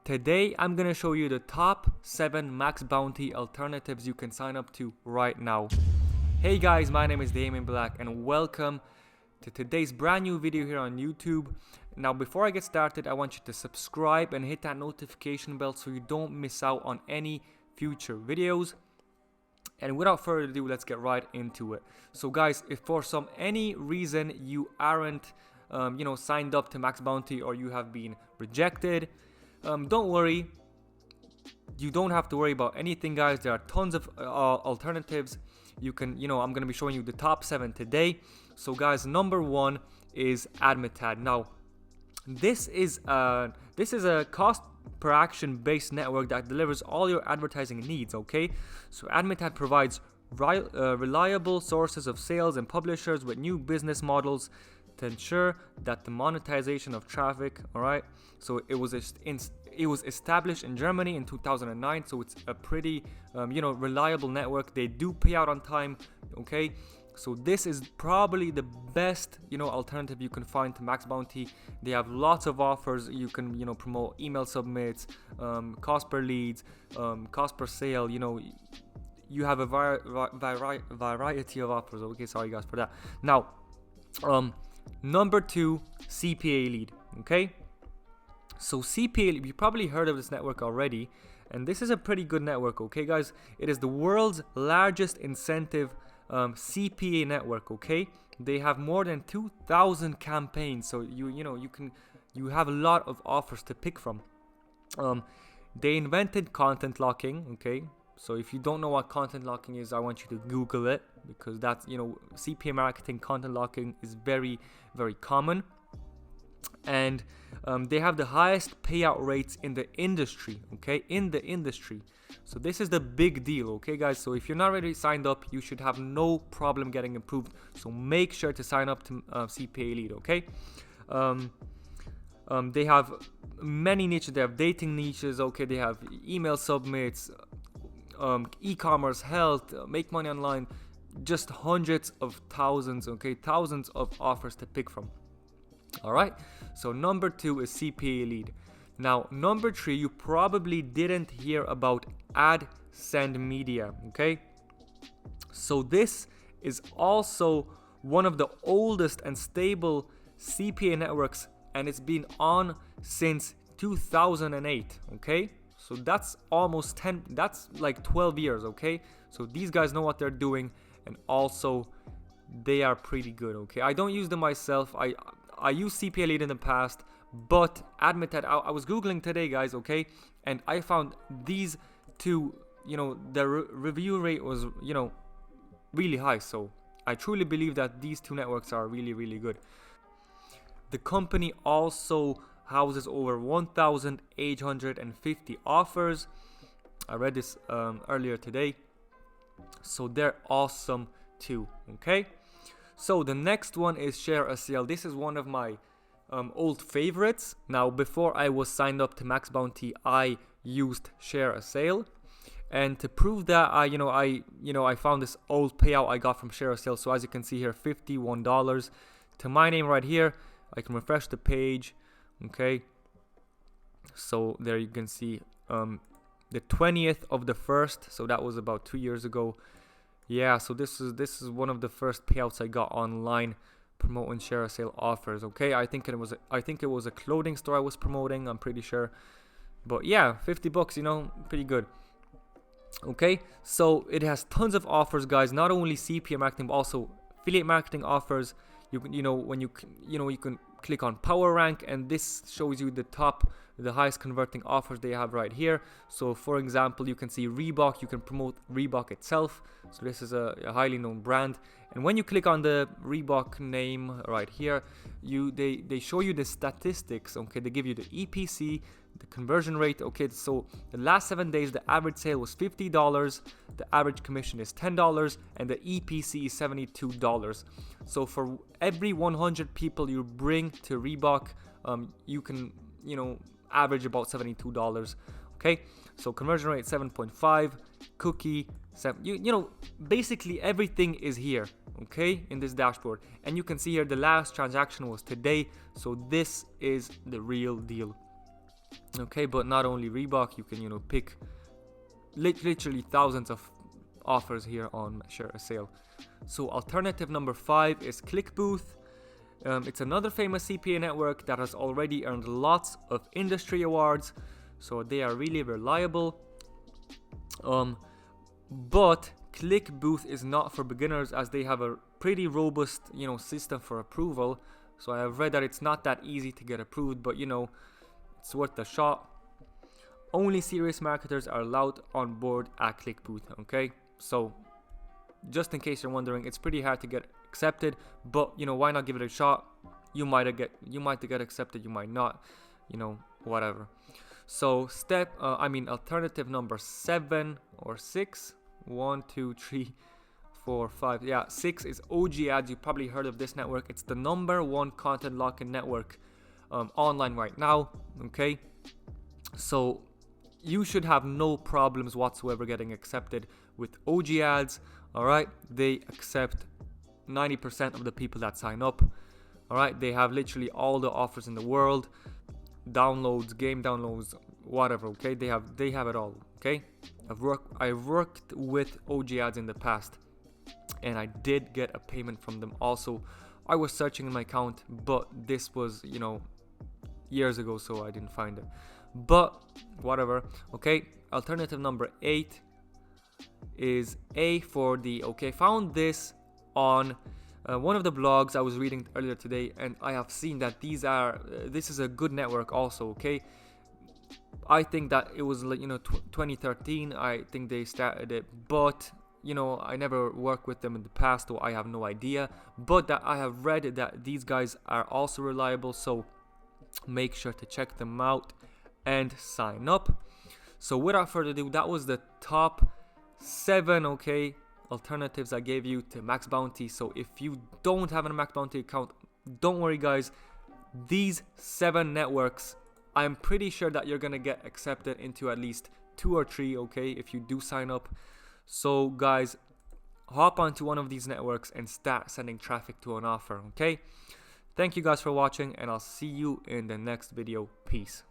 Today, I'm gonna show you the top 7 Maxbounty alternatives you can sign up to right now. Hey guys, my name is Damien Black and welcome to today's brand new video here on YouTube. Now, before I get started, I want you to subscribe and hit that notification bell so you don't miss out on any future videos. And without further ado, let's get right into it. So guys, if for any reason you aren't signed up to Maxbounty or you have been rejected, don't worry. You don't have to worry about anything, guys. There are tons of alternatives. You can, I'm going to be showing you the top 7 today. So guys, number 1 is AdMetad. Now, this is a cost per action based network that delivers all your advertising needs. Okay, so AdMetad provides reliable sources of sales and publishers with new business models to ensure that the monetization of traffic. All right, so it was established in Germany in 2009, so it's a pretty reliable network. They do pay out on time. Okay, so this is probably the best alternative you can find to Maxbounty. They have lots of offers. You can promote email submits, cost per leads, cost per sale. You have a variety of offers. Okay, sorry guys for that. Now, number 2, CPA Lead. Okay, so CPA Lead, you probably heard of this network already, and this is a pretty good network. Okay guys, it is the world's largest incentive CPA network. Okay, they have more than 2,000 campaigns, so you have a lot of offers to pick from. They invented content locking. Okay, so if you don't know what content locking is, I want you to Google it, because that's CPA marketing content locking is very, very common. And they have the highest payout rates in the industry. Okay, in the industry. So this is the big deal. Okay guys, so if you're not already signed up, you should have no problem getting approved. So make sure to sign up to CPA Lead. Okay, they have many niches. They have dating niches. Okay, they have email submits, e-commerce, health, make money online, just hundreds of thousands. Okay, thousands of offers to pick from. All right, so number 2 is CPA Lead. Now, number 3, you probably didn't hear about AdSend Media. Okay, so this is also one of the oldest and stable CPA networks, and it's been on since 2008. Okay, so that's almost 10, that's like 12 years. Okay, so these guys know what they're doing, and also they are pretty good. Okay, I don't use them myself. I used CPA Lead in the past, but AdMetad, I was Googling today, guys, okay, and I found these two, the review rate was, really high. So I truly believe that these two networks are really, really good. The company also houses over 1,850 offers. I read this earlier today. So they're awesome too, okay? So the next one is ShareASale. This is one of my old favorites. Now, before I was signed up to Maxbounty, I used ShareASale, and to prove that, I found this old payout I got from ShareASale. So as you can see here, $51 to my name right here. I can refresh the page. Okay, so there you can see the 20th of the 1st. So that was about 2 years ago. Yeah, so this is one of the first payouts I got online promoting ShareASale offers. Okay, I think it was a clothing store I was promoting, I'm pretty sure. But yeah, $50, pretty good. Okay, so it has tons of offers, guys. Not only CPA marketing, but also affiliate marketing offers. You can, you can click on Power Rank, and this shows you the highest converting offers they have right here. So for example, you can see Reebok. You can promote Reebok itself. So this is a highly known brand, and when you click on the Reebok name right here, they show you the statistics. Okay, they give you the EPC, the conversion rate. Okay, so the last 7 days the average sale was $50, the average commission is $10, and the EPC is $72. So for every 100 people you bring to Reebok, you can average about $72. Okay, so conversion rate 7.5, cookie 7. Basically everything is here. Okay, in this dashboard, and you can see here the last transaction was today. So this is the real deal. Okay, but not only Reebok, you can, you know, pick literally thousands of offers here on ShareASale. So alternative number 5 is ClickBooth. It's another famous CPA network that has already earned lots of industry awards, so they are really reliable. But ClickBooth is not for beginners, as they have a pretty robust, you know, system for approval. So I have read that it's not that easy to get approved, but you know, it's worth a shot. Only serious marketers are allowed on board at ClickBooth. Okay, so just in case you're wondering, it's pretty hard to get accepted, but you know, why not give it a shot? You might get accepted, you might not, you know, whatever. So alternative number 7 or 6, 1, 2, 3, 4, 5, yeah, 6 is OG Ads. You probably heard of this network. It's the #1 content lock-in network online right now. Okay, so you should have no problems whatsoever getting accepted with OG Ads. All right, they accept 90% of the people that sign up. All right, they have literally all the offers in the world, downloads, game downloads, whatever. Okay, they have it all. Okay, I've worked with OG Ads in the past, and I did get a payment from them. Also, I was searching in my account, but this was, you know, years ago, so I didn't find it. But whatever. Okay, alternative number 8 is Afor. Okay, found this on one of the blogs I was reading earlier today, and I have seen that this is a good network also. Okay, I think that it was, like, you know, 2013 I think they started it, but you know, I never worked with them in the past, so I have no idea. But that I have read that these guys are also reliable, so make sure to check them out and sign up. So without further ado, that was the top 7, okay, alternatives I gave you to Maxbounty. So if you don't have a Maxbounty account, don't worry guys, these 7 networks, I'm pretty sure that you're gonna get accepted into at least 2 or 3, okay, if you do sign up. So guys, hop onto one of these networks and start sending traffic to an offer. Okay, thank you guys for watching, and I'll see you in the next video. Peace.